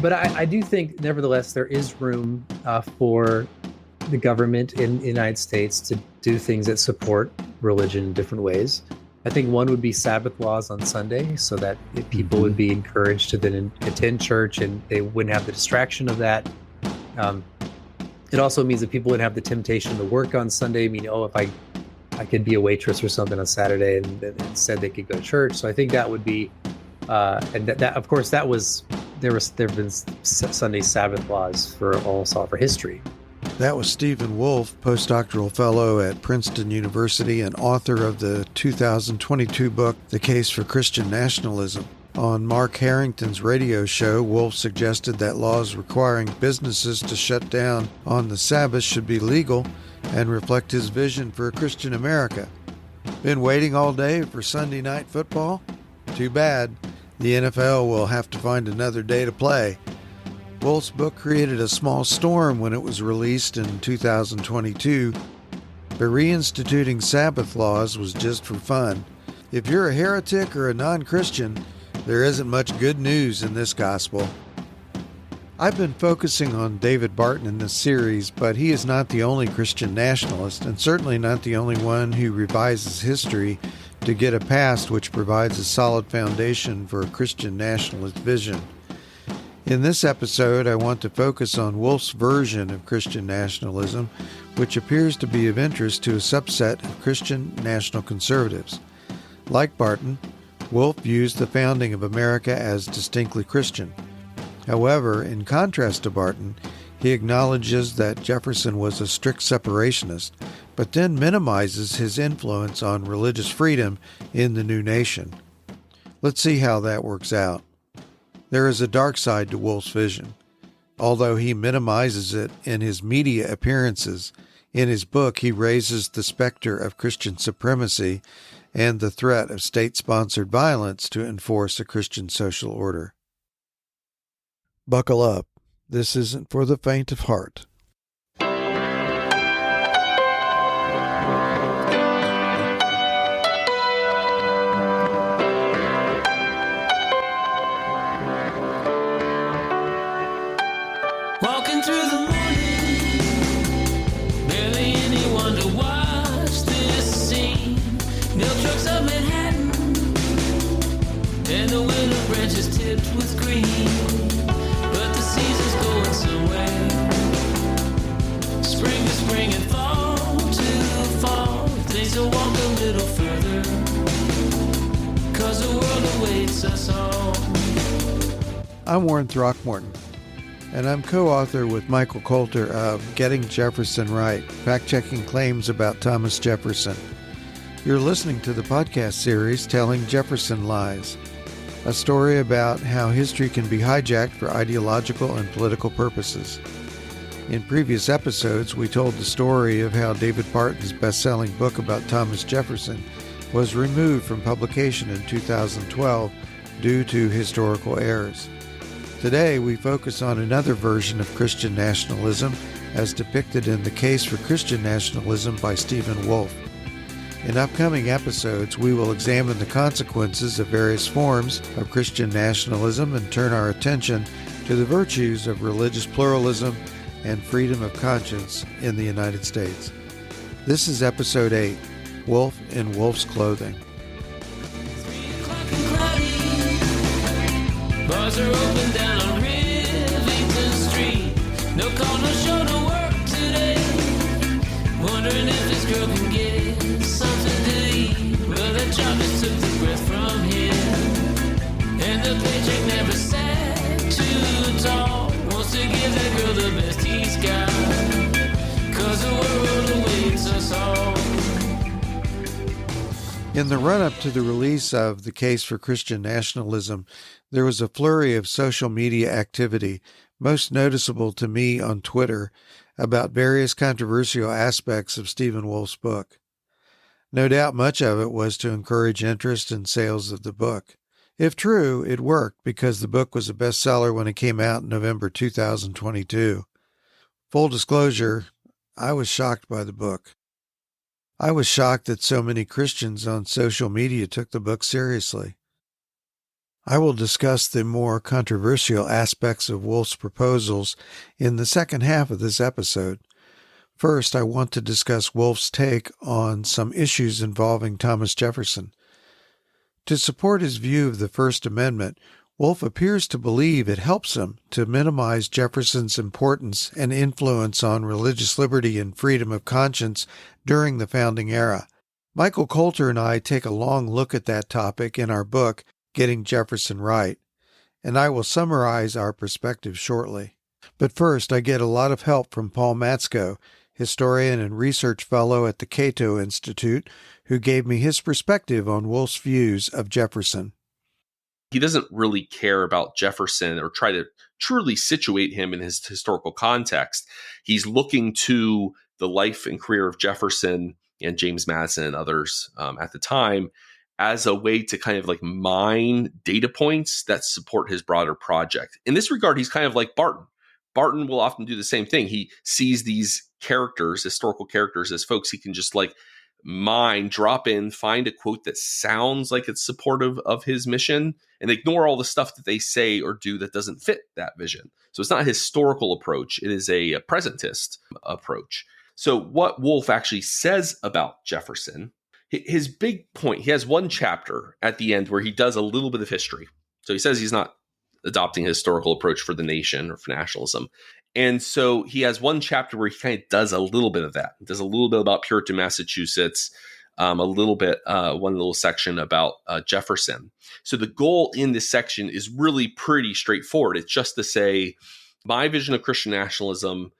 But I do think, nevertheless, there is room for the government in the United States to do things that support religion in different ways. I think one would be Sabbath laws on Sunday, so that people would be encouraged to then attend church and they wouldn't have the distraction of that. It also means that people wouldn't have the temptation to work on Sunday. I mean, if I could be a waitress or something on Saturday, and instead they could go to church. So I think that would be, and that of course there have been Sunday Sabbath laws for history. That was Stephen Wolfe, postdoctoral fellow at Princeton University and author of the 2022 book, The Case for Christian Nationalism. On Mark Harrington's radio show, Wolfe suggested that laws requiring businesses to shut down on the Sabbath should be legal and reflect his vision for a Christian America. Been waiting all day for Sunday night football? Too bad. The NFL will have to find another day to play. Wolfe's book created a small storm when it was released in 2022, but reinstituting Sabbath laws was just for fun. If you're a heretic or a non-Christian, there isn't much good news in this gospel. I've been focusing on David Barton in this series, but he is not the only Christian nationalist, and certainly not the only one who revises history to get a past which provides a solid foundation for a Christian nationalist vision. In this episode, I want to focus on Wolfe's version of Christian nationalism, which appears to be of interest to a subset of Christian national conservatives. Like Barton, Wolfe views the founding of America as distinctly Christian. However, in contrast to Barton, he acknowledges that Jefferson was a strict separationist, but then minimizes his influence on religious freedom in the new nation. Let's see how that works out. There is a dark side to Wolfe's vision. Although he minimizes it in his media appearances, in his book he raises the specter of Christian supremacy and the threat of state-sponsored violence to enforce a Christian social order. Buckle up. This isn't for the faint of heart. Walking through the morning, barely anyone to watch this scene. Milk trucks of Manhattan, and the willow branches tipped with green. But the season's going somewhere. Spring to spring and fall to fall. Things will walk a little further, 'cause the world awaits us all. I'm Warren Throckmorton, and I'm co-author with Michael Coulter of Getting Jefferson Right, fact-checking claims about Thomas Jefferson. You're listening to the podcast series Telling Jefferson Lies, a story about how history can be hijacked for ideological and political purposes. In previous episodes, we told the story of how David Barton's best-selling book about Thomas Jefferson was removed from publication in 2012 due to historical errors. Today, we focus on another version of Christian nationalism as depicted in The Case for Christian Nationalism by Stephen Wolfe. In upcoming episodes, we will examine the consequences of various forms of Christian nationalism and turn our attention to the virtues of religious pluralism and freedom of conscience in the United States. This is Episode 8, Wolfe in Wolfe's Clothing. 3 o'clock and cloudy. Bars are open down on Rivington Street. No call, no show, no work today. Wondering if this girl can get something to eat. Well, that job just took the breath from him, and the paycheck never sat too tall. Wants to give that girl the best he's got, 'cause the world awaits us all. In the run-up to the release of The Case for Christian Nationalism, there was a flurry of social media activity, most noticeable to me on Twitter, about various controversial aspects of Stephen Wolfe's book. No doubt much of it was to encourage interest and sales of the book. If true, it worked because the book was a bestseller when it came out in November 2022. Full disclosure, I was shocked by the book. I was shocked that so many Christians on social media took the book seriously. I will discuss the more controversial aspects of Wolfe's proposals in the second half of this episode. First, I want to discuss Wolfe's take on some issues involving Thomas Jefferson. To support his view of the First Amendment, Wolfe appears to believe it helps him to minimize Jefferson's importance and influence on religious liberty and freedom of conscience during the founding era. Michael Coulter and I take a long look at that topic in our book, Getting Jefferson Right, and I will summarize our perspective shortly. But first, I get a lot of help from Paul Matzko, historian and research fellow at the Cato Institute, who gave me his perspective on Wolfe's views of Jefferson. He doesn't really care about Jefferson or try to truly situate him in his historical context. He's looking to the life and career of Jefferson and James Madison and others at the time as a way to kind of like mine data points that support his broader project. In this regard, he's kind of like Barton. Barton will often do the same thing. He sees these characters, historical characters, as folks he can just like mine, drop in, find a quote that sounds like it's supportive of his mission, and ignore all the stuff that they say or do that doesn't fit that vision. So it's not a historical approach. It is a presentist approach. So what Wolfe actually says about Jefferson, his big point, he has one chapter at the end where he does a little bit of history. So he says he's not adopting a historical approach for the nation or for nationalism. And so he has one chapter where he kind of does a little bit of that. He does a little bit about Puritan Massachusetts, a little bit, one little section about Jefferson. So the goal in this section is really pretty straightforward. It's just to say, my vision of Christian nationalism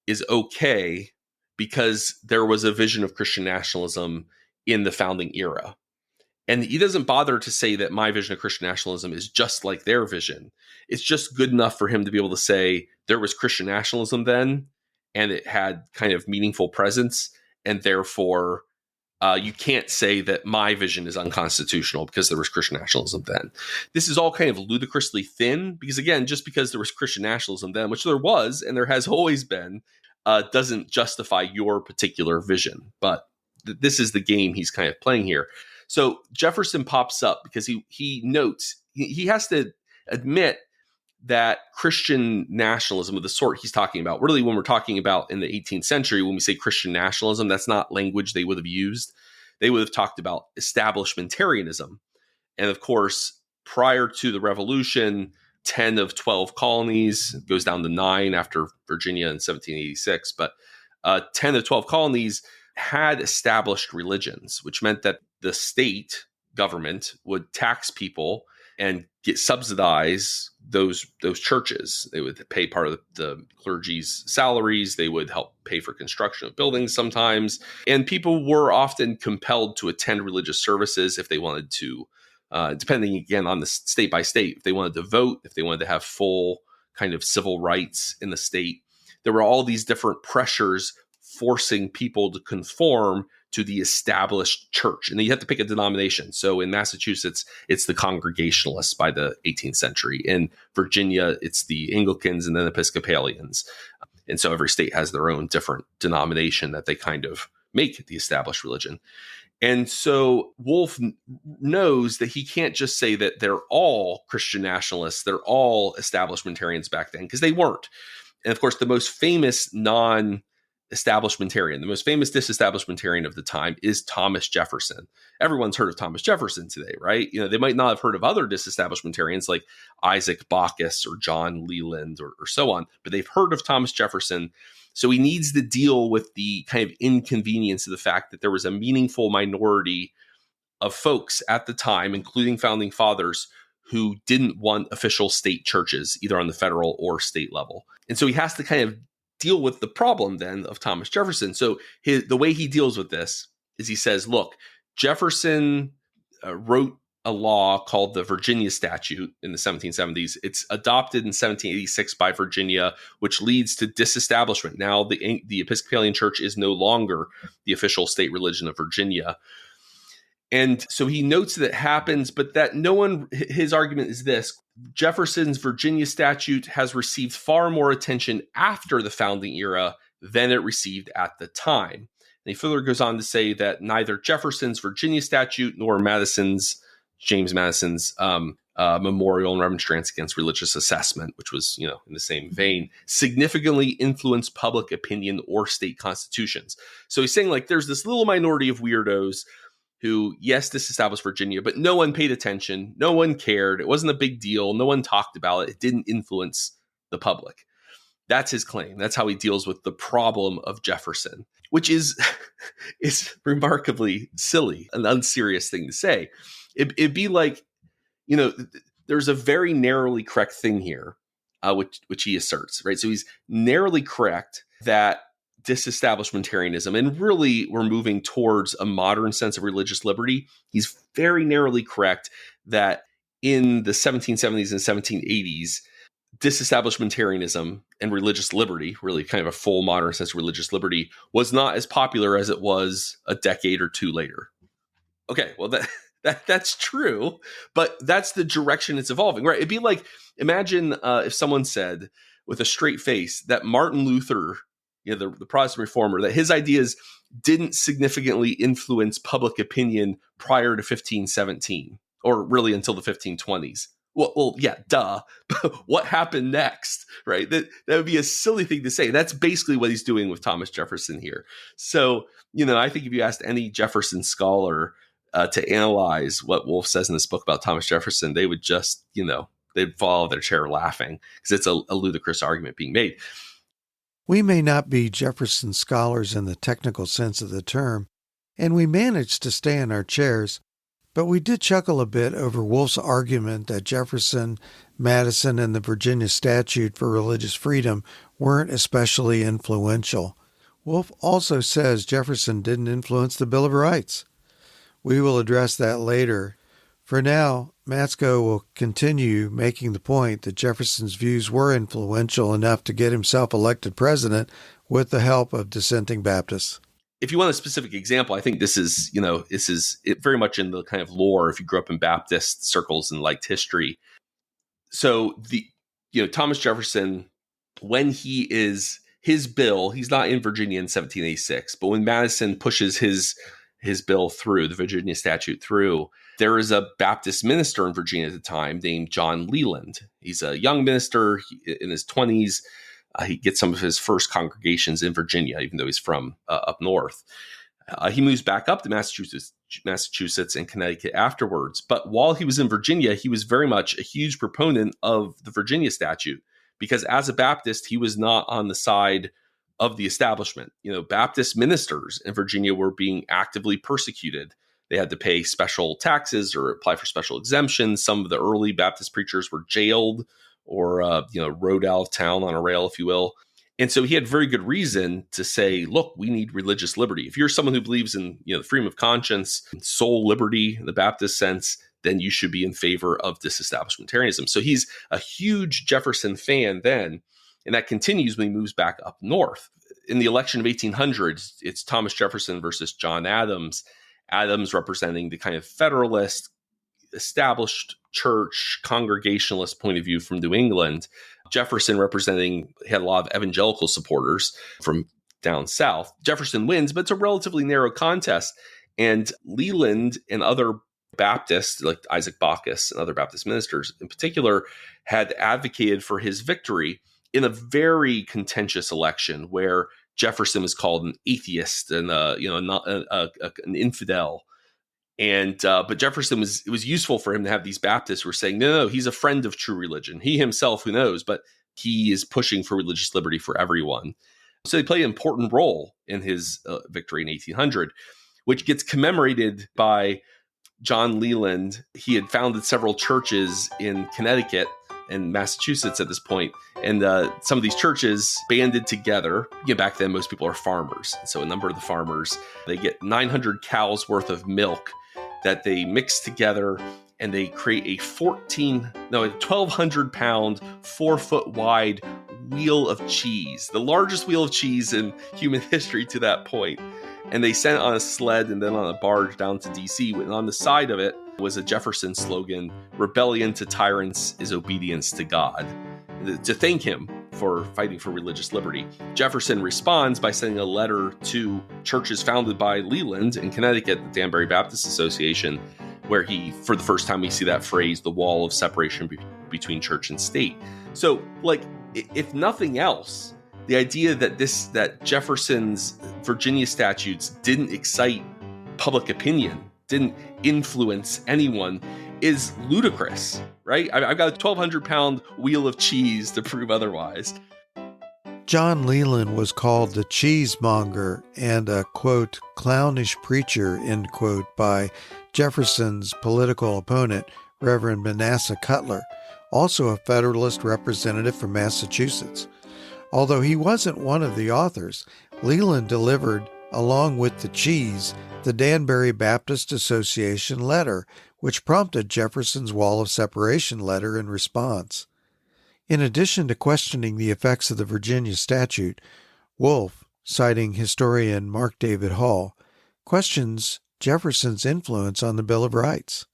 is okay because there was a vision of Christian nationalism in the founding era. And he doesn't bother to say that my vision of Christian nationalism is just like their vision. It's just good enough for him to be able to say there was Christian nationalism then, and it had kind of meaningful presence. And therefore, you can't say that my vision is unconstitutional because there was Christian nationalism then. This is all kind of ludicrously thin because, again, just because there was Christian nationalism then, which there was and there has always been, doesn't justify your particular vision. But this is the game he's kind of playing here. So Jefferson pops up because he notes, he has to admit that Christian nationalism of the sort he's talking about, really when we're talking about in the 18th century, when we say Christian nationalism, that's not language they would have used. They would have talked about establishmentarianism. And of course, prior to the Revolution, 10 of 12 colonies, goes down to 9 after Virginia in 1786, but 10 of 12 colonies had established religions, which meant that the state government would tax people and subsidize those churches. They would pay part of the clergy's salaries. They would help pay for construction of buildings sometimes. And people were often compelled to attend religious services if they wanted to, depending again on the state by state, if they wanted to vote, if they wanted to have full kind of civil rights in the state. There were all these different pressures forcing people to conform to the established church. And then you have to pick a denomination. So in Massachusetts, it's the Congregationalists by the 18th century. In Virginia, it's the Anglicans and then Episcopalians. And so every state has their own different denomination that they kind of make the established religion. And so Wolfe knows that he can't just say that they're all Christian nationalists, they're all establishmentarians back then, because they weren't. And of course, the most famous non-establishmentarian, the most famous disestablishmentarian of the time is Thomas Jefferson. Everyone's heard of Thomas Jefferson today, right? You know, they might not have heard of other disestablishmentarians like Isaac Backus or John Leland or so on, but they've heard of Thomas Jefferson. So he needs to deal with the kind of inconvenience of the fact that there was a meaningful minority of folks at the time, including founding fathers, who didn't want official state churches, either on the federal or state level. And so he has to kind of deal with the problem then of Thomas Jefferson. So the way he deals with this is he says, look, Jefferson wrote a law called the Virginia Statute in the 1770s. It's adopted in 1786 by Virginia, which leads to disestablishment. Now the Episcopalian Church is no longer the official state religion of Virginia. And so he notes that it happens, but that his argument is this: Jefferson's Virginia statute has received far more attention after the founding era than it received at the time. And he further goes on to say that neither Jefferson's Virginia statute nor James Madison's Memorial and Remonstrance Against Religious Assessment, which was, in the same vein, significantly influenced public opinion or state constitutions. So he's saying, like, there's this little minority of weirdos who, yes, disestablished Virginia, but no one paid attention. No one cared. It wasn't a big deal. No one talked about it. It didn't influence the public. That's his claim. That's how he deals with the problem of Jefferson, which is remarkably silly, an unserious thing to say. It'd be like, there's a very narrowly correct thing here, which he asserts, right? So he's narrowly correct that disestablishmentarianism, and really we're moving towards a modern sense of religious liberty. He's very narrowly correct that in the 1770s and 1780s, disestablishmentarianism and religious liberty, really kind of a full modern sense of religious liberty, was not as popular as it was a decade or two later. Okay, well, that's true, but that's the direction it's evolving, right? It'd be like, imagine if someone said with a straight face that Martin Luther, the Protestant reformer, that his ideas didn't significantly influence public opinion prior to 1517, or really until the 1520s. Well, yeah, duh. But what happened next, right? That would be a silly thing to say. That's basically what he's doing with Thomas Jefferson here. So, I think if you asked any Jefferson scholar to analyze what Wolfe says in this book about Thomas Jefferson, they would just, they'd fall out of their chair laughing, because it's a ludicrous argument being made. We may not be Jefferson scholars in the technical sense of the term, and we managed to stay in our chairs, but we did chuckle a bit over Wolfe's argument that Jefferson, Madison, and the Virginia Statute for Religious Freedom weren't especially influential. Wolfe also says Jefferson didn't influence the Bill of Rights. We will address that later. For now, Matzko will continue making the point that Jefferson's views were influential enough to get himself elected president with the help of dissenting Baptists. If you want a specific example, I think this is it very much in the kind of lore if you grew up in Baptist circles and liked history. So Thomas Jefferson, when his bill, he's not in Virginia in 1786, but when Madison pushes his bill through, the Virginia statute through, there is a Baptist minister in Virginia at the time named John Leland. He's a young minister in his 20s. He gets some of his first congregations in Virginia, even though he's from up north. He moves back up to Massachusetts and Connecticut afterwards. But while he was in Virginia, he was very much a huge proponent of the Virginia statute, because as a Baptist, he was not on the side of the establishment. Baptist ministers in Virginia were being actively persecuted. They had to pay special taxes or apply for special exemptions. Some of the early Baptist preachers were jailed or, rode out of town on a rail, if you will. And so he had very good reason to say, look, we need religious liberty. If you're someone who believes in, the freedom of conscience, soul liberty in the Baptist sense, then you should be in favor of disestablishmentarianism. So he's a huge Jefferson fan then. And that continues when he moves back up north. In the election of 1800, it's Thomas Jefferson versus John Adams. Adams representing the kind of Federalist, established church, Congregationalist point of view from New England. Jefferson had a lot of evangelical supporters from down south. Jefferson wins, but it's a relatively narrow contest. And Leland and other Baptists, like Isaac Bacchus and other Baptist ministers in particular, had advocated for his victory in a very contentious election where Jefferson was called an atheist and an infidel. But Jefferson it was useful for him to have these Baptists who were saying, no, he's a friend of true religion. He himself, who knows, but he is pushing for religious liberty for everyone. So they play an important role in his victory in 1800, which gets commemorated by John Leland. He had founded several churches in Connecticut and Massachusetts at this point. And some of these churches banded together. Back then, most people are farmers. So a number of the farmers, they get 900 cows worth of milk that they mix together, and they create a 1,200 pound, 4 foot wide wheel of cheese, the largest wheel of cheese in human history to that point. And they sent it on a sled and then on a barge down to DC. And on the side of it was a Jefferson slogan, "Rebellion to tyrants is obedience to God," to thank him for fighting for religious liberty. Jefferson responds by sending a letter to churches founded by Leland in Connecticut, the Danbury Baptist Association, where for the first time, we see that phrase, the wall of separation between church and state. So, like, if nothing else, the idea that Jefferson's Virginia statutes didn't excite public opinion, didn't influence anyone, is ludicrous, right? I've got a 1,200-pound wheel of cheese to prove otherwise. John Leland was called the cheesemonger and a, quote, clownish preacher, end quote, by Jefferson's political opponent, Reverend Manasseh Cutler, also a Federalist representative from Massachusetts. Although he wasn't one of the authors, Leland delivered, along with the cheese, the Danbury Baptist Association letter, which prompted Jefferson's Wall of Separation letter in response. In addition to questioning the effects of the Virginia statute, Wolfe, citing historian Mark David Hall, questions Jefferson's influence on the Bill of Rights.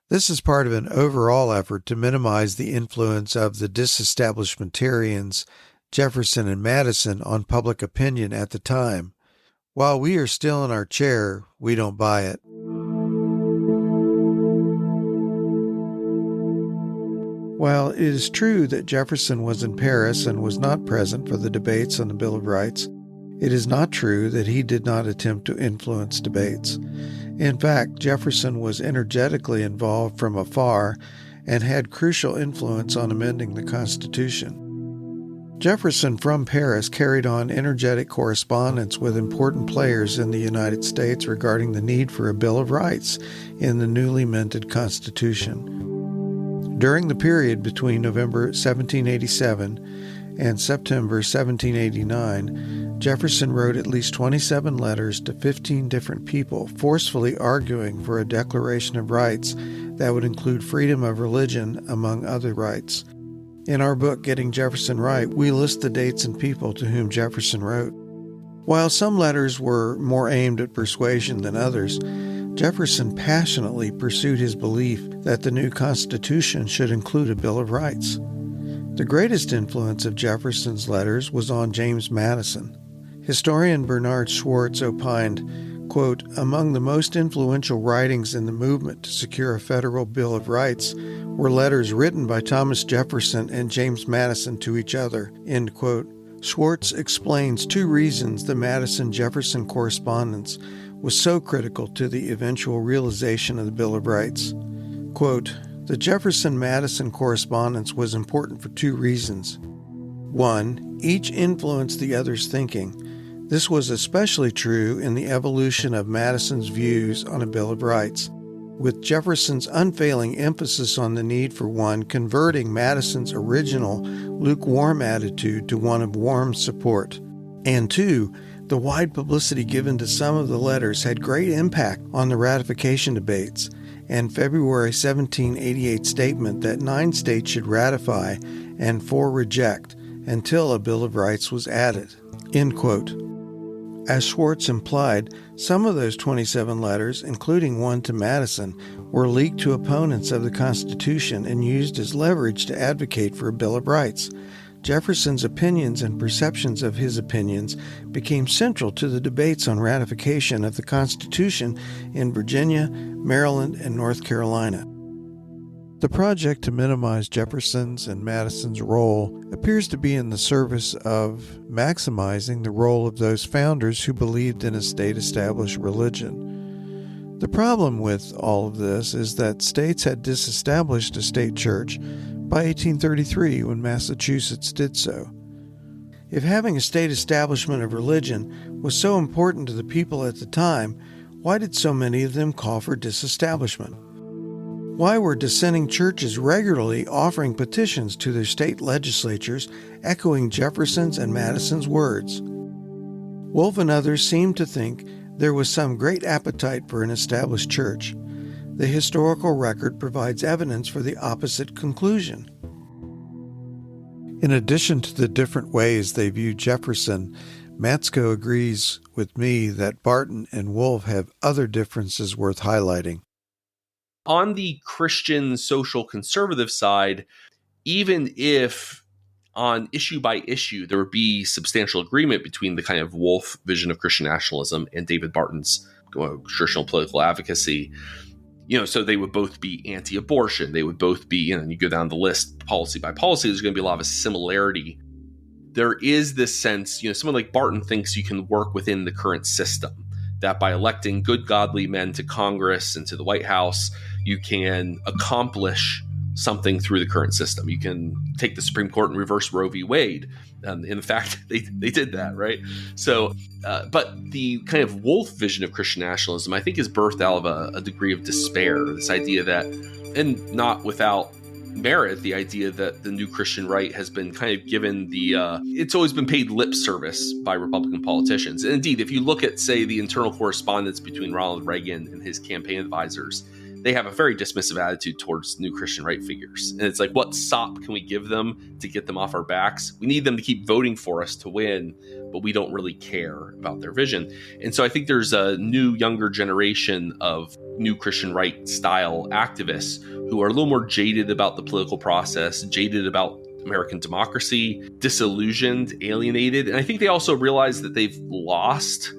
This is part of an overall effort to minimize the influence of the disestablishmentarians Jefferson and Madison on public opinion at the time. While we are still in our chair, we don't buy it. While it is true that Jefferson was in Paris and was not present for the debates on the Bill of Rights, it is not true that he did not attempt to influence debates. In fact, Jefferson was energetically involved from afar and had crucial influence on amending the Constitution. Jefferson from Paris carried on energetic correspondence with important players in the United States regarding the need for a Bill of Rights in the newly minted Constitution. During the period between November 1787 and September 1789, Jefferson wrote at least 27 letters to 15 different people, forcefully arguing for a Declaration of Rights that would include freedom of religion, among other rights. In our book, Getting Jefferson Right, we list the dates and people to whom Jefferson wrote. While some letters were more aimed at persuasion than others, Jefferson passionately pursued his belief that the new Constitution should include a Bill of Rights. The greatest influence of Jefferson's letters was on James Madison. Historian Bernard Schwartz opined, quote, among the most influential writings in the movement to secure a federal Bill of Rights were letters written by Thomas Jefferson and James Madison to each other, end quote. Schwartz explains two reasons the Madison-Jefferson correspondence was so critical to the eventual realization of the Bill of Rights. Quote, the Jefferson-Madison correspondence was important for two reasons. One, each influenced the other's thinking. This was especially true in the evolution of Madison's views on a Bill of Rights, with Jefferson's unfailing emphasis on the need for one converting Madison's original lukewarm attitude to one of warm support. And two, the wide publicity given to some of the letters had great impact on the ratification debates and February 1788 statement that 9 states should ratify and 4 reject until a Bill of Rights was added, end quote. As Schwartz implied, some of those 27 letters, including one to Madison, were leaked to opponents of the Constitution and used as leverage to advocate for a Bill of Rights. Jefferson's opinions and perceptions of his opinions became central to the debates on ratification of the Constitution in Virginia, Maryland, and North Carolina. The project to minimize Jefferson's and Madison's role appears to be in the service of maximizing the role of those founders who believed in a state-established religion. The problem with all of this is that states had disestablished a state church by 1833 when Massachusetts did so. If having a state establishment of religion was so important to the people at the time, why did so many of them call for disestablishment? Why were dissenting churches regularly offering petitions to their state legislatures echoing Jefferson's and Madison's words? Wolfe and others seem to think there was some great appetite for an established church. The historical record provides evidence for the opposite conclusion. In addition to the different ways they view Jefferson, Matzko agrees with me that Barton and Wolfe have other differences worth highlighting. On the Christian social conservative side, even if on issue by issue there would be substantial agreement between the kind of Wolfe vision of Christian nationalism and David Barton's traditional political advocacy, So they would both be anti-abortion. They would both be, and you go down the list policy by policy, there's going to be a lot of similarity. There is this sense, someone like Barton thinks you can work within the current system, that by electing good, godly men to Congress and to the White House, you can accomplish something through the current system. You can take the Supreme Court and reverse Roe v. Wade. In fact, they did that, right? So, but the kind of Wolfe vision of Christian nationalism, I think, is birthed out of a degree of despair. This idea that, and not without merit, the idea that the new Christian right has been kind of given it's always been paid lip service by Republican politicians. And indeed, if you look at, say, the internal correspondence between Ronald Reagan and his campaign advisors, they have a very dismissive attitude towards new Christian right figures. And it's like, what sop can we give them to get them off our backs? We need them to keep voting for us to win, but we don't really care about their vision. And so I think there's a new, younger generation of new Christian right style activists who are a little more jaded about the political process, jaded about American democracy, disillusioned, alienated. And I think they also realize that they've lost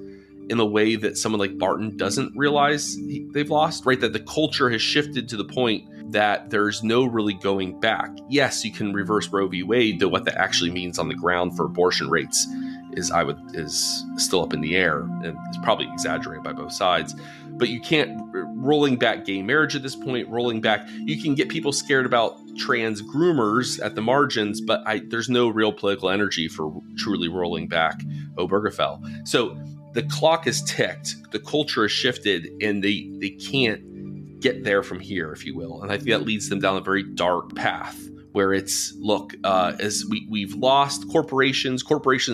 in a way that someone like Barton doesn't realize they've lost, right? That the culture has shifted to the point that there's no really going back. Yes, you can reverse Roe v. Wade, though what that actually means on the ground for abortion rates is still up in the air, and is probably exaggerated by both sides. But you can't, rolling back gay marriage at this point, you can get people scared about trans groomers at the margins, but there's no real political energy for truly rolling back Obergefell. So the clock has ticked, the culture has shifted, and they can't get there from here, if you will. And I think that leads them down a very dark path where it's, look, as we've lost corporations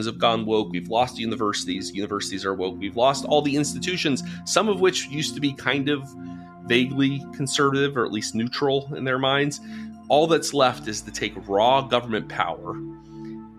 have gone woke, we've lost universities are woke, we've lost all the institutions, some of which used to be kind of vaguely conservative or at least neutral in their minds. All that's left is to take raw government power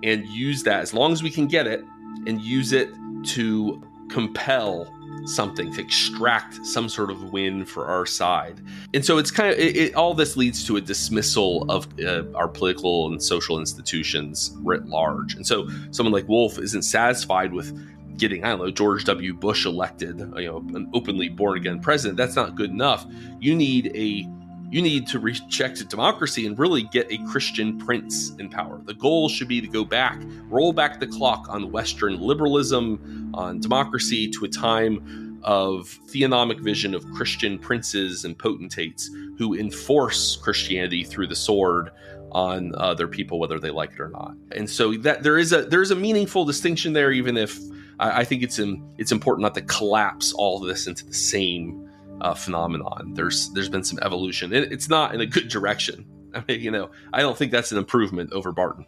and use that, as long as we can get it, and use it to compel something, to extract some sort of win for our side. And so it's kind of, all this leads to a dismissal of our political and social institutions writ large. And so someone like Wolfe isn't satisfied with getting, George W. Bush elected, an openly born again president. That's not good enough. You need to reject democracy and really get a Christian prince in power. The goal should be to go back, roll back the clock on Western liberalism, on democracy, to a time of theonomic vision of Christian princes and potentates who enforce Christianity through the sword on other people, whether they like it or not. And so that there's a meaningful distinction there, even if I think it's important not to collapse all of this into the same phenomenon. There's been some evolution. It's not in a good direction. I don't think that's an improvement over Barton.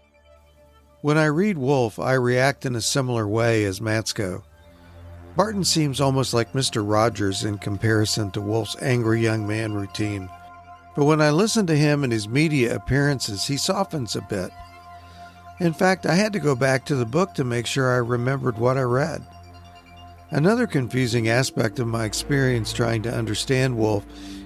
When I read Wolfe, I react in a similar way as Matzko. Barton seems almost like Mr. Rogers in comparison to Wolfe's angry young man routine. But when I listen to him and his media appearances, he softens a bit. In fact, I had to go back to the book to make sure I remembered what I read. Another confusing aspect of my experience trying to understand Wolfe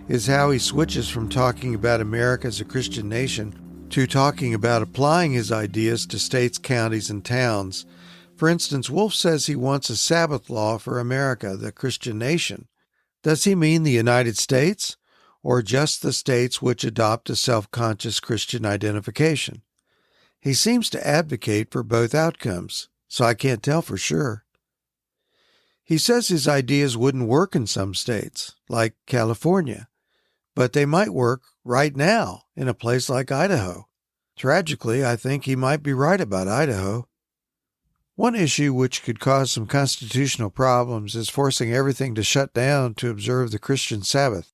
is how he switches from talking about America as a Christian nation to talking about applying his ideas to states, counties, and towns. For instance, Wolfe says he wants a Sabbath law for America, the Christian nation. Does he mean the United States, or just the states which adopt a self-conscious Christian identification? He seems to advocate for both outcomes, so I can't tell for sure. He says his ideas wouldn't work in some states, like California, but they might work right now in a place like Idaho. Tragically, I think he might be right about Idaho. One issue which could cause some constitutional problems is forcing everything to shut down to observe the Christian Sabbath.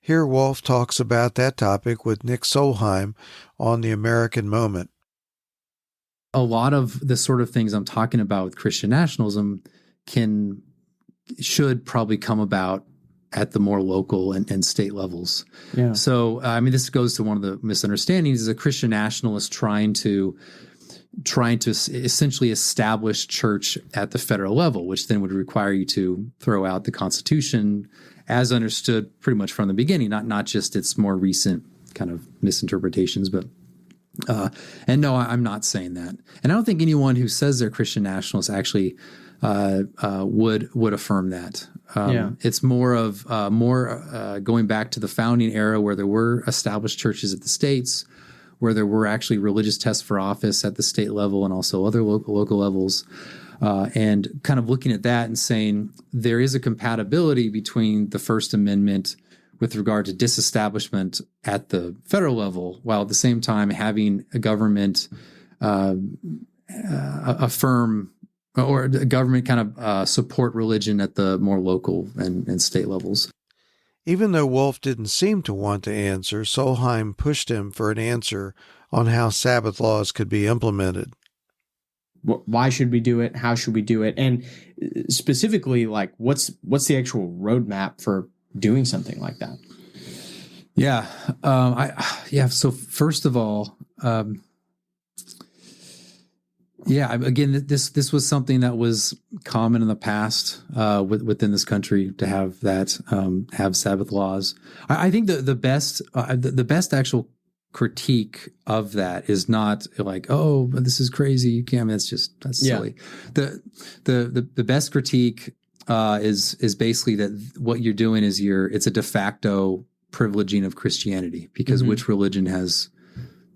Here Wolfe talks about that topic with Nick Solheim on The American Moment. A lot of the sort of things I'm talking about with Christian nationalism should probably come about at the more local and state levels. Yeah. So, this goes to one of the misunderstandings is a Christian nationalist trying to essentially establish church at the federal level, which then would require you to throw out the Constitution as understood pretty much from the beginning, not just its more recent kind of misinterpretations, but and no, I'm not saying that. And I don't think anyone who says they're Christian nationalists actually would affirm that. It's more of going back to the founding era where there were established churches at the states, where there were actually religious tests for office at the state level and also other local levels, and kind of looking at that and saying there is a compatibility between the First Amendment with regard to disestablishment at the federal level, while at the same time having a government affirm or the government kind of support religion at the more local and state levels. Even though Wolfe didn't seem to want to answer, Solheim pushed him for an answer on how Sabbath laws could be implemented. Why should we do it? How should we do it? And specifically, like, what's the actual roadmap for doing something like that? Yeah. So first of all, again, this was something that was common in the past within this country to have that have Sabbath laws. I think the best actual critique of that is not like, oh, this is crazy, you can't. I mean, that's silly. The best critique is basically that what you're doing is it's a de facto privileging of Christianity, because which religion has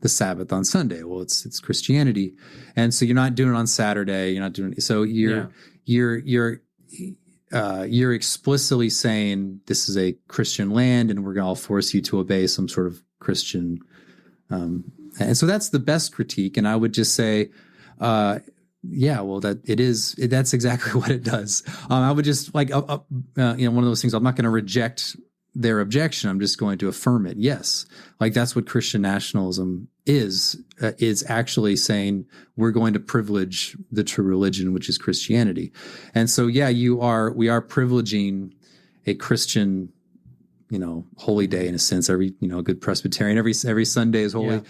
the Sabbath on Sunday? Well, it's Christianity, and so you're not doing it on Saturday. You're not doing it. So you're explicitly saying this is a Christian land, and we're going to all force you to obey some sort of Christian. And so that's the best critique. And I would just say, that's exactly what it does. I would just like, one of those things. I'm not going to reject their objection. I'm just going to affirm it. Yes. Like that's what Christian nationalism is actually saying we're going to privilege the true religion, which is Christianity. And so, we are privileging a Christian, holy day in a sense. Every, a good Presbyterian, every Sunday is holy.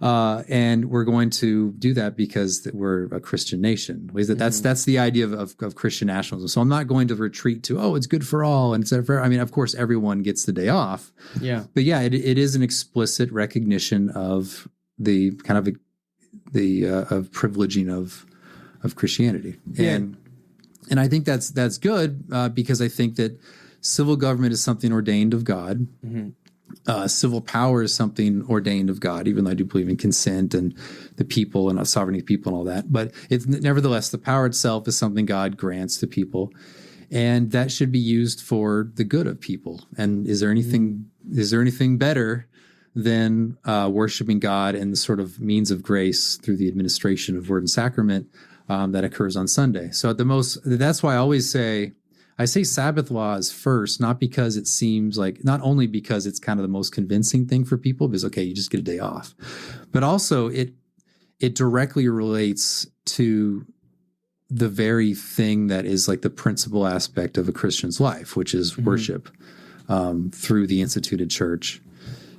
And we're going to do that because we're a Christian nation. That's the idea of Christian nationalism. So I'm not going to retreat to, it's good for all. And of course, everyone gets the day off. Yeah. But it is an explicit recognition of the kind of of privileging of Christianity. Yeah. And I think that's good because I think that civil government is something ordained of God. Civil power is something ordained of God, even though I do believe in consent and the people and sovereignty of people and all that. But it's nevertheless, the power itself is something God grants to people, and that should be used for the good of people. And is there anything better than worshiping God and the sort of means of grace through the administration of word and sacrament that occurs on Sunday? So that's why I say Sabbath laws first, not because it seems like, not only because it's kind of the most convincing thing for people, because, okay, you just get a day off, but also it directly relates to the very thing that is like the principal aspect of a Christian's life, which is worship through the instituted church.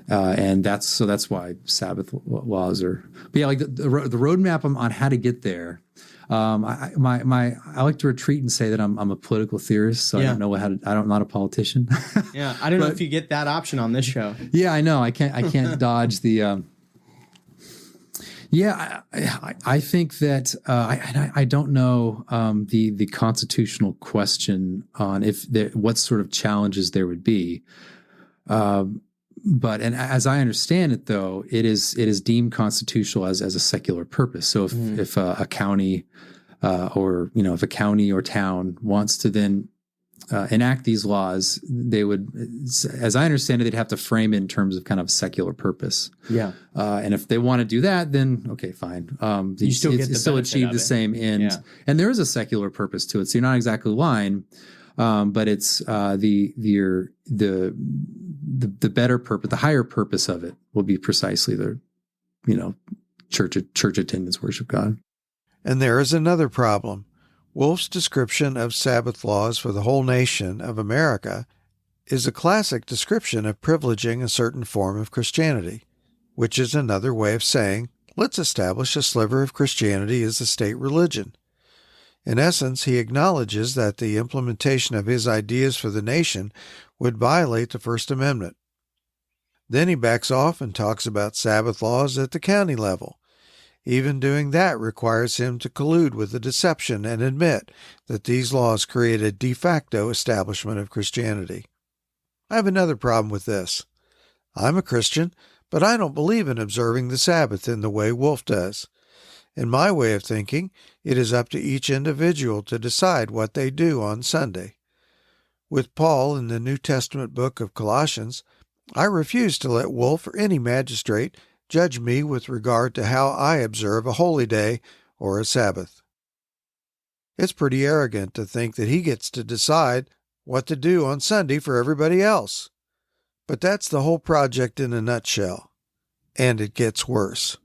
And that's why Sabbath laws are, but like the roadmap on how to get there. I like to retreat and say that I'm a political theorist, so I don't know I'm not a politician. I don't know if you get that option on this show. Yeah, I know. I can't dodge the. I think that I don't know the constitutional question on what sort of challenges there would be. But as I understand it, though, it is deemed constitutional as a secular purpose. So if a county if a county or town wants to then enact these laws, they would, as I understand it, they'd have to frame it in terms of kind of secular purpose. Yeah. And if they want to do that, then okay, fine. You still achieve the same end, and there is a secular purpose to it. So you're not exactly lying. But it's the better purpose, the higher purpose of it will be precisely the, church attendance, worship God. And there is another problem. Wolfe's description of Sabbath laws for the whole nation of America is a classic description of privileging a certain form of Christianity, which is another way of saying, let's establish a sliver of Christianity as the state religion. In essence, he acknowledges that the implementation of his ideas for the nation would violate the First Amendment. Then he backs off and talks about Sabbath laws at the county level. Even doing that requires him to collude with the deception and admit that these laws create a de facto establishment of Christianity. I have another problem with this. I'm a Christian, but I don't believe in observing the Sabbath in the way Wolfe does. In my way of thinking, it is up to each individual to decide what they do on Sunday. With Paul in the New Testament book of Colossians, I refuse to let Wolfe or any magistrate judge me with regard to how I observe a holy day or a Sabbath. It's pretty arrogant to think that he gets to decide what to do on Sunday for everybody else. But that's the whole project in a nutshell. And it gets worse.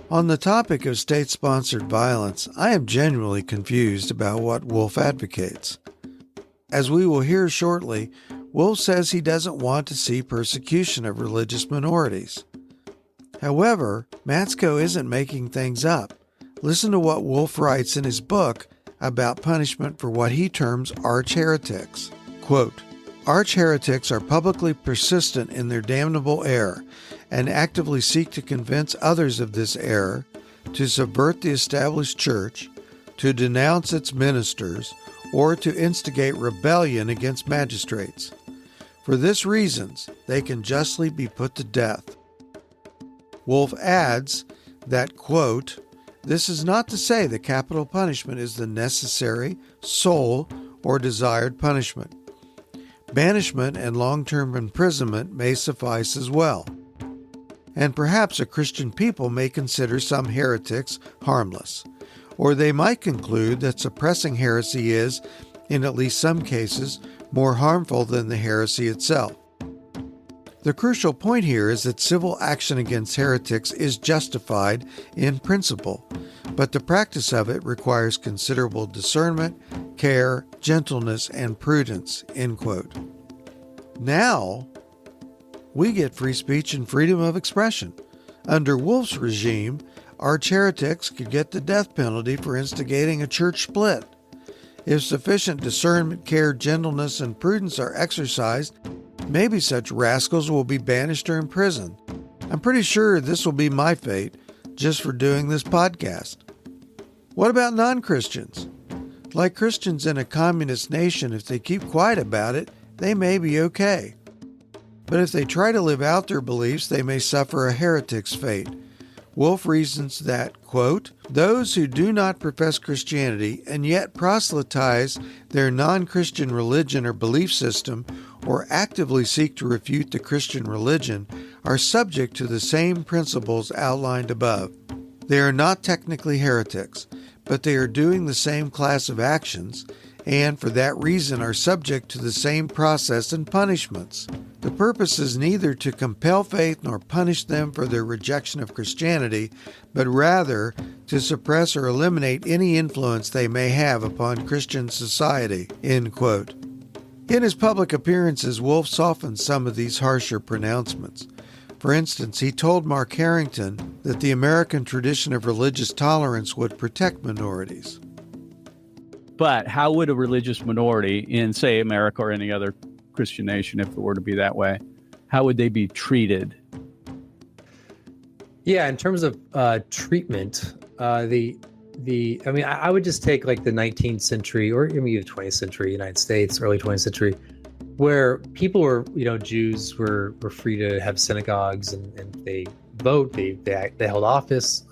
On the topic of state-sponsored violence, I am genuinely confused about what Wolfe advocates. As we will hear shortly, Wolfe says he doesn't want to see persecution of religious minorities. However, Matzko isn't making things up. Listen to what Wolfe writes in his book about punishment for what he terms arch heretics. Quote, "Arch heretics are publicly persistent in their damnable error and actively seek to convince others of this error, to subvert the established church, to denounce its ministers, or to instigate rebellion against magistrates. For this reasons, they can justly be put to death." Wolfe adds that, quote, "This is not to say that capital punishment is the necessary, sole, or desired punishment. Banishment and long-term imprisonment may suffice as well. And perhaps a Christian people may consider some heretics harmless, or they might conclude that suppressing heresy is, in at least some cases, more harmful than the heresy itself. The crucial point here is that civil action against heretics is justified in principle, but the practice of it requires considerable discernment, care, gentleness, and prudence." End quote. Now, we get free speech and freedom of expression. Under Wolfe's regime, arch heretics could get the death penalty for instigating a church split. If sufficient discernment, care, gentleness, and prudence are exercised, maybe such rascals will be banished or imprisoned. I'm pretty sure this will be my fate just for doing this podcast. What about non-Christians? Like Christians in a communist nation, if they keep quiet about it, they may be okay. But if they try to live out their beliefs, they may suffer a heretic's fate. Wolfe reasons that, quote, "Those who do not profess Christianity and yet proselytize their non-Christian religion or belief system or actively seek to refute the Christian religion are subject to the same principles outlined above. They are not technically heretics, but they are doing the same class of actions and for that reason are subject to the same process and punishments. The purpose is neither to compel faith nor punish them for their rejection of Christianity, but rather to suppress or eliminate any influence they may have upon Christian society." End quote. In his public appearances, Wolfe softened some of these harsher pronouncements. For instance, he told Mark Harrington that the American tradition of religious tolerance would protect minorities. But how would a religious minority in, say, America or any other Christian nation, if it were to be that way, how would they be treated? Yeah, in terms of treatment, I would just take like the 19th century or maybe the 20th century United States, early 20th century, where people were, Jews were free to have synagogues and they vote, they held office,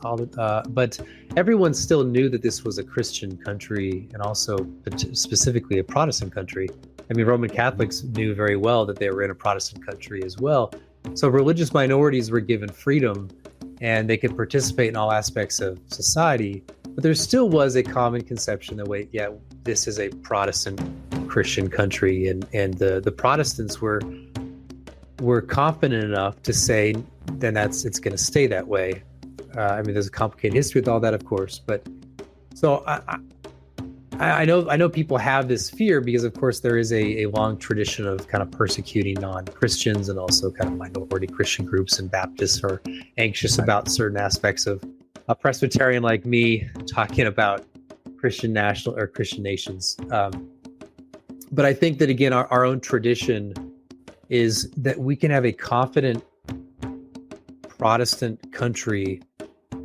but everyone still knew that this was a Christian country and also specifically a Protestant country. I mean, Roman Catholics knew very well that they were in a Protestant country as well. So religious minorities were given freedom and they could participate in all aspects of society. But there still was a common conception that, this is a Protestant Christian country. And the Protestants were confident enough to say, then it's going to stay that way. There's a complicated history with all that, of course. But so I know people have this fear because, of course, there is a long tradition of kind of persecuting non-Christians and also kind of minority Christian groups, and Baptists are anxious about certain aspects of a Presbyterian like me talking about Christian national or Christian nations. But I think that, again, our own tradition is that we can have a confident Protestant country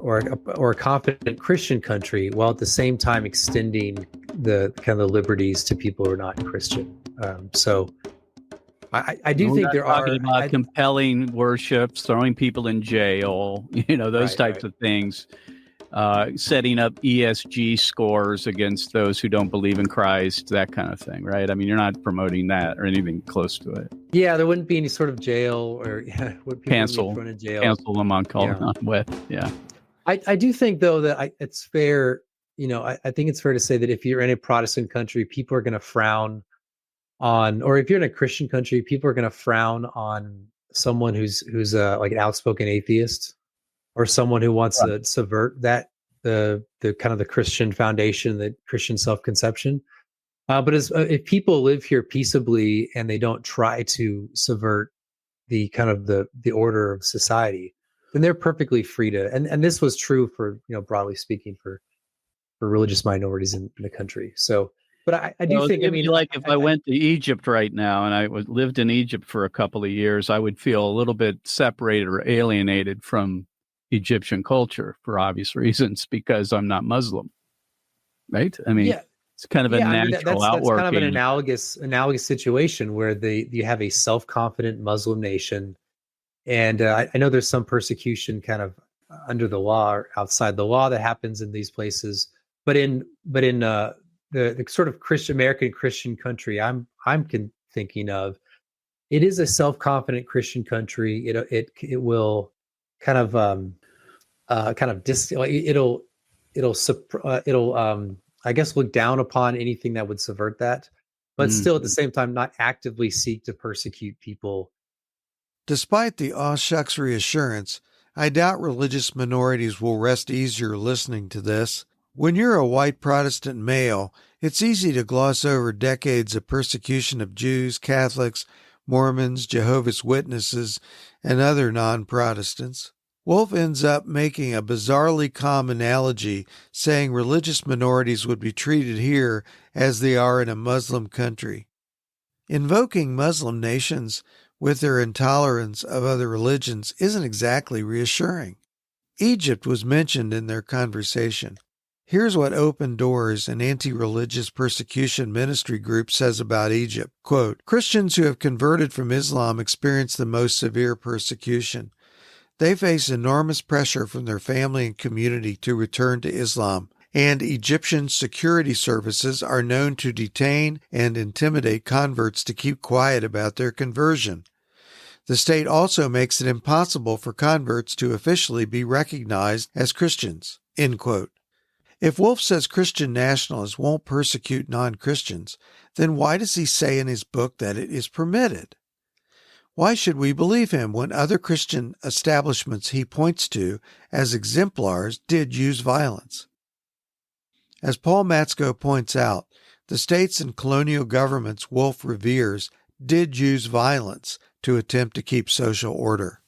or a confident Christian country, while at the same time extending the kind of the liberties to people who are not Christian. So I do think there are talking about compelling worships, throwing people in jail, those types of things, setting up ESG scores against those who don't believe in Christ, that kind of thing, right? I mean, you're not promoting that or anything close to it. Yeah, there wouldn't be any sort of jail or cancel them on calling on with. Yeah. I do think, though, that it's fair, I think it's fair to say that if you're in a Protestant country, people are going to frown on, or if you're in a Christian country, people are going to frown on someone who's like an outspoken atheist, or someone who wants to subvert that the kind of the Christian foundation, the Christian self-conception. But if people live here peaceably and they don't try to subvert the kind of the order of society, then they're perfectly free to. And this was true for, broadly speaking, for religious minorities in the country. So, but I do think, if I went to Egypt right now and I lived in Egypt for a couple of years, I would feel a little bit separated or alienated from Egyptian culture for obvious reasons, because I'm not Muslim, right? I mean, it's kind of a natural outworking. That's kind of an analogous situation where you have a self-confident Muslim nation, and I know there's some persecution kind of under the law or outside the law that happens in these places, but in the sort of American Christian country I'm thinking of, it is a self-confident Christian country. It will kind of I guess look down upon anything that would subvert that, but still at the same time not actively seek to persecute people. Despite the aw shucks reassurance, I doubt religious minorities will rest easier listening to this. When you're a white Protestant male, it's easy to gloss over decades of persecution of Jews, Catholics, Mormons, Jehovah's Witnesses, and other non-Protestants. Wolfe ends up making a bizarrely calm analogy, saying religious minorities would be treated here as they are in a Muslim country. Invoking Muslim nations with their intolerance of other religions isn't exactly reassuring. Egypt was mentioned in their conversation. Here's what Open Doors, an anti-religious persecution ministry group, says about Egypt. Quote, Christians who have converted from Islam experience the most severe persecution. They face enormous pressure from their family and community to return to Islam, and Egyptian security services are known to detain and intimidate converts to keep quiet about their conversion. The state also makes it impossible for converts to officially be recognized as Christians. End quote. If Wolfe says Christian nationalists won't persecute non-Christians, then why does he say in his book that it is permitted? Why should we believe him when other Christian establishments he points to as exemplars did use violence? As Paul Matzko points out, the states and colonial governments Wolfe reveres did use violence to attempt to keep social order.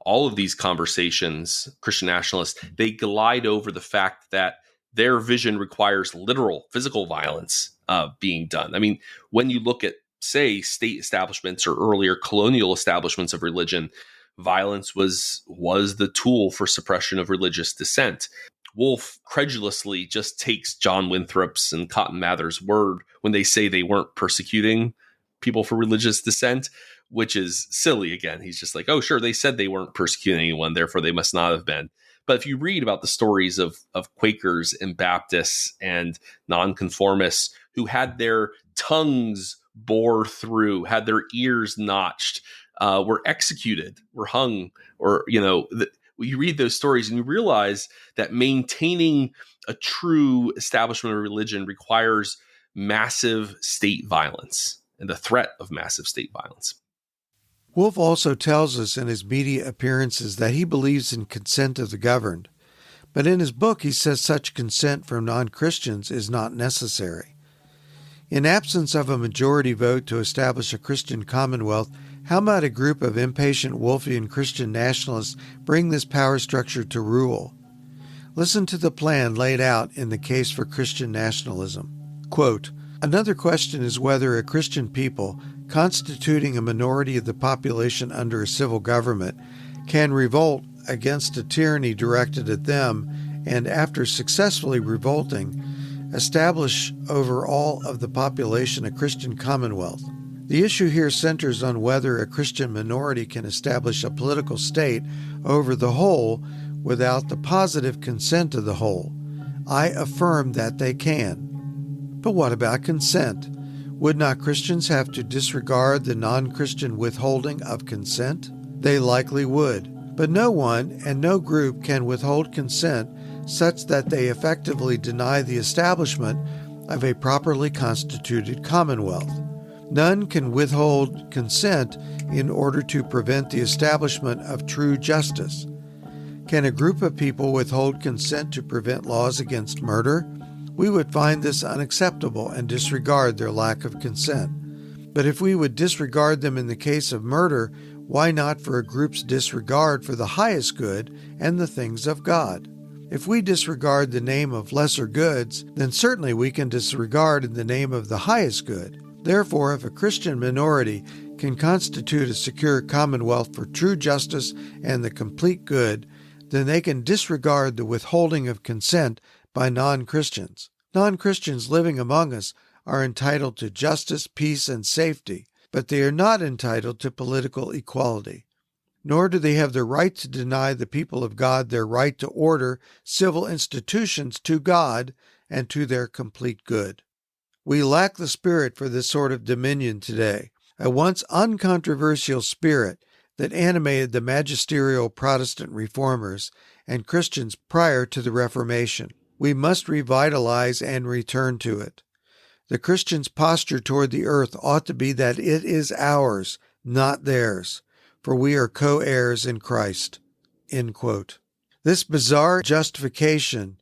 All of these conversations, Christian nationalists, they glide over the fact that their vision requires literal physical violence being done. I mean, when you look at, say, state establishments or earlier colonial establishments of religion, violence was the tool for suppression of religious dissent. Wolfe credulously just takes John Winthrop's and Cotton Mather's word when they say they weren't persecuting people for religious dissent, which is silly. Again, he's just like, oh, sure, they said they weren't persecuting anyone, therefore they must not have been. But if you read about the stories of Quakers and Baptists and nonconformists who had their tongues bore through, had their ears notched, were executed, were hung, or, you read those stories and you realize that maintaining a true establishment of religion requires massive state violence and the threat of massive state violence. Wolfe also tells us in his media appearances that he believes in consent of the governed, but in his book he says such consent from non-Christians is not necessary. In absence of a majority vote to establish a Christian commonwealth, how might a group of impatient Wolfean Christian nationalists bring this power structure to rule? Listen to the plan laid out in the case for Christian nationalism. Quote, another question is whether a Christian people, constituting a minority of the population under a civil government, can revolt against a tyranny directed at them, and after successfully revolting, establish over all of the population a Christian commonwealth. The issue here centers on whether a Christian minority can establish a political state over the whole without the positive consent of the whole. I affirm that they can. But what about consent? Would not Christians have to disregard the non-Christian withholding of consent? They likely would, but no one and no group can withhold consent such that they effectively deny the establishment of a properly constituted commonwealth. None can withhold consent in order to prevent the establishment of true justice. Can a group of people withhold consent to prevent laws against murder? We would find this unacceptable and disregard their lack of consent. But if we would disregard them in the case of murder, why not for a group's disregard for the highest good and the things of God? If we disregard the name of lesser goods, then certainly we can disregard in the name of the highest good. Therefore, if a Christian minority can constitute a secure commonwealth for true justice and the complete good, then they can disregard the withholding of consent by non-Christians. Non-Christians living among us are entitled to justice, peace, and safety, but they are not entitled to political equality. Nor do they have the right to deny the people of God their right to order civil institutions to God and to their complete good. We lack the spirit for this sort of dominion today, a once uncontroversial spirit that animated the magisterial Protestant reformers and Christians prior to the Reformation. We must revitalize and return to it. The Christian's posture toward the earth ought to be that it is ours, not theirs, for we are co-heirs in Christ." End quote. This bizarre justification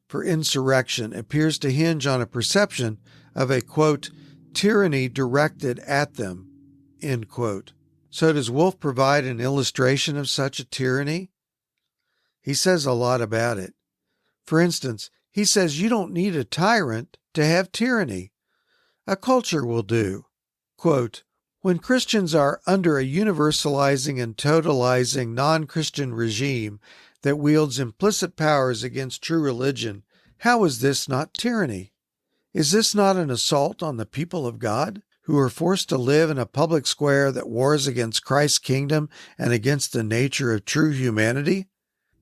for insurrection appears to hinge on a perception of a, quote, tyranny directed at them, end quote. So does Wolfe provide an illustration of such a tyranny? He says a lot about it. For instance, he says you don't need a tyrant to have tyranny. A culture will do. Quote, "When Christians are under a universalizing and totalizing non-Christian regime that wields implicit powers against true religion, how is this not tyranny? Is this not an assault on the people of God, who are forced to live in a public square that wars against Christ's kingdom and against the nature of true humanity?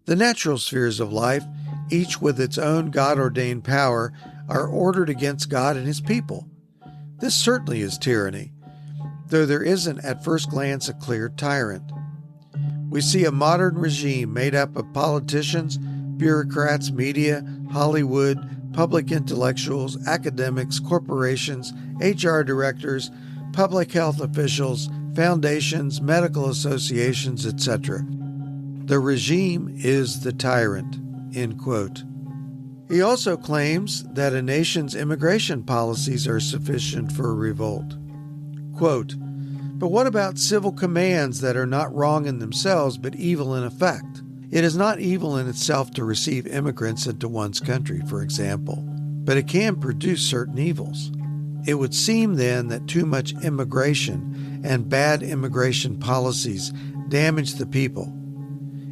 The natural spheres of life, each with its own God-ordained power, are ordered against God and his people. This certainly is tyranny, though there isn't at first glance a clear tyrant. We see a modern regime made up of politicians, bureaucrats, media, Hollywood, public intellectuals, academics, corporations, HR directors, public health officials, foundations, medical associations, etc. The regime is the tyrant." End quote. He also claims that a nation's immigration policies are sufficient for a revolt. Quote, "But what about civil commands that are not wrong in themselves but evil in effect? It is not evil in itself to receive immigrants into one's country, for example, but it can produce certain evils. It would seem then that too much immigration and bad immigration policies damage the people,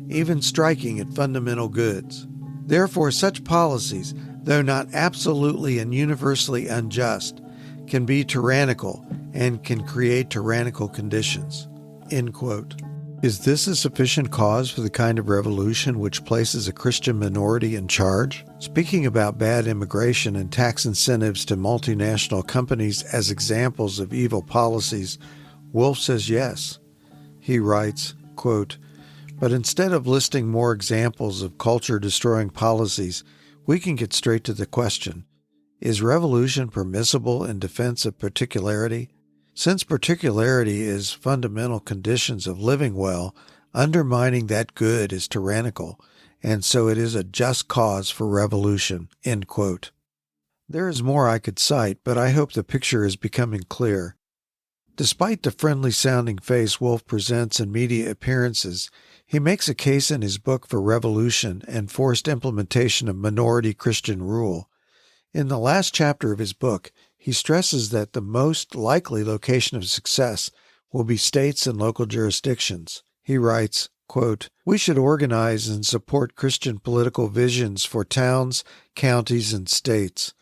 even striking at fundamental goods. Therefore, such policies, though not absolutely and universally unjust, can be tyrannical and can create tyrannical conditions." End quote. Is this a sufficient cause for the kind of revolution which places a Christian minority in charge? Speaking about bad immigration and tax incentives to multinational companies as examples of evil policies, Wolfe says yes. He writes, quote, "But instead of listing more examples of culture-destroying policies, we can get straight to the question, is revolution permissible in defense of particularity? Since particularity is fundamental conditions of living well, undermining that good is tyrannical, and so it is a just cause for revolution." End quote. There is more I could cite, but I hope the picture is becoming clear. Despite the friendly-sounding face Wolfe presents in media appearances, he makes a case in his book for revolution and forced implementation of minority Christian rule. In the last chapter of his book, he stresses that the most likely location of success will be states and local jurisdictions. He writes, Quote, "We should organize and support Christian political visions for towns, counties, and states.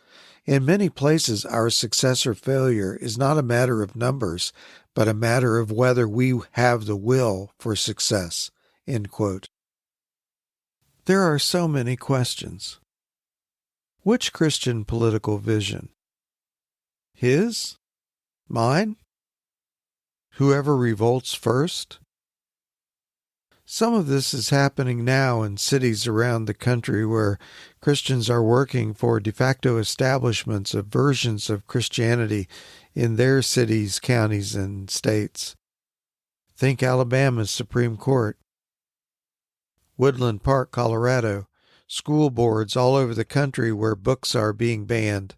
In many places, our success or failure is not a matter of numbers, but a matter of whether we have the will for success." End quote. There are so many questions. Which Christian political vision? His? Mine? Whoever revolts first? Some of this is happening now in cities around the country where Christians are working for de facto establishments of versions of Christianity in their cities, counties, and states. Think Alabama's Supreme Court, Woodland Park, Colorado, school boards all over the country where books are being banned.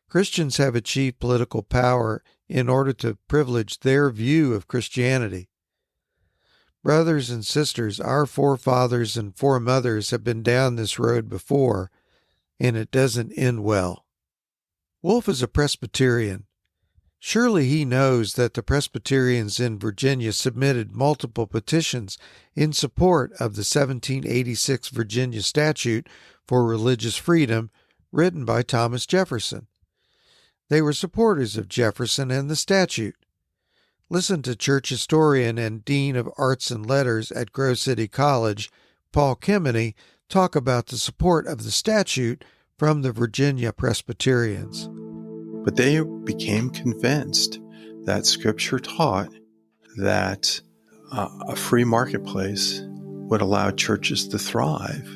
Christians have achieved political power in order to privilege their view of Christianity. Brothers and sisters, our forefathers and foremothers have been down this road before, and it doesn't end well. Wolfe is a Presbyterian. Surely he knows that the Presbyterians in Virginia submitted multiple petitions in support of the 1786 Virginia Statute for Religious Freedom written by Thomas Jefferson. They were supporters of Jefferson and the statute. Listen to church historian and dean of arts and letters at Grove City College, Paul Kemeny, talk about the support of the statute from the Virginia Presbyterians. But they became convinced that Scripture taught that a free marketplace would allow churches to thrive,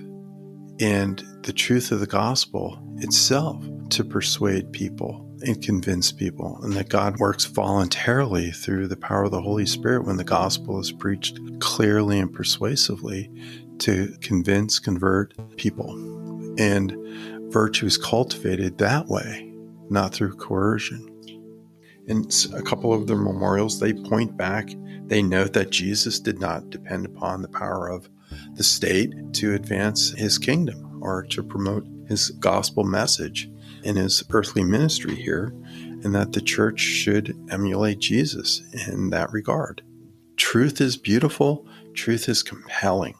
and the truth of the gospel itself to persuade people and convince people, and that God works voluntarily through the power of the Holy Spirit when the gospel is preached clearly and persuasively to convince, convert people. And virtue is cultivated that way, not through coercion. In a couple of their memorials, they point back, they note that Jesus did not depend upon the power of the state to advance his kingdom or to promote his gospel message in his earthly ministry here, and that the church should emulate Jesus in that regard. Truth is beautiful, truth is compelling.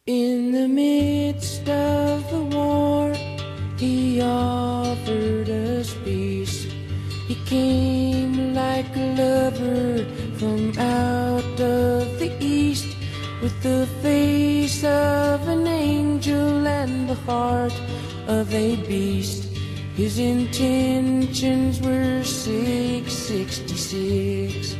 In the midst of the war, he offered us peace. He came like a lover from out of the east, with the face of an angel and the heart of a beast. His intentions were 666.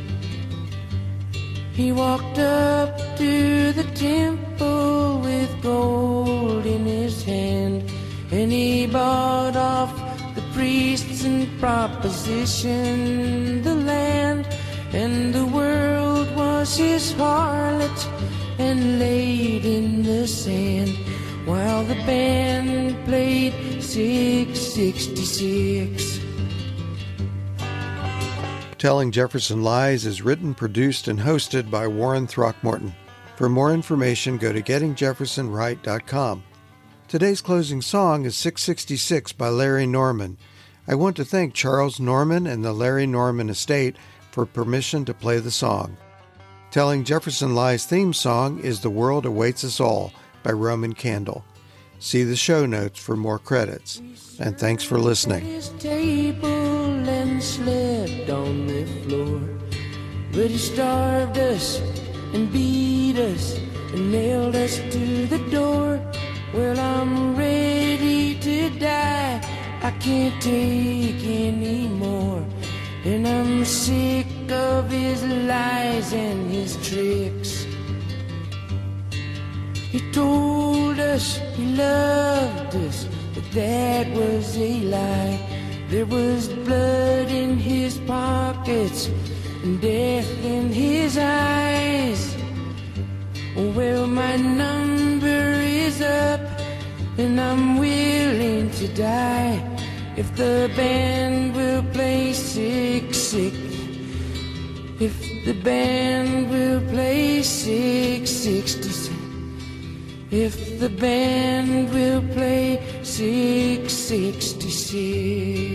He walked up to the temple with gold in his hand, and he bought off the priests and propositioned the land. And the world was his harlot and laid in the sand, while the band played 666. Telling Jefferson Lies is written, produced, and hosted by Warren Throckmorton. For more information, go to gettingjeffersonright.com. Today's closing song is 666 by Larry Norman. I want to thank Charles Norman and the Larry Norman Estate for permission to play the song. Telling Jefferson Lies theme song is The World Awaits Us All by Roman Candle. See the show notes for more credits. And thanks for listening. His table and slept on the floor, but he starved us and beat us and nailed us to the door. Well, I'm ready to die, I can't take any more, and I'm sick of his lies and his tricks. He told us he loved us, but that was a lie. There was blood in his pockets and death in his eyes. Well, my number is up and I'm willing to die if the band will play 666. If the band will play 666. If the band will play 666.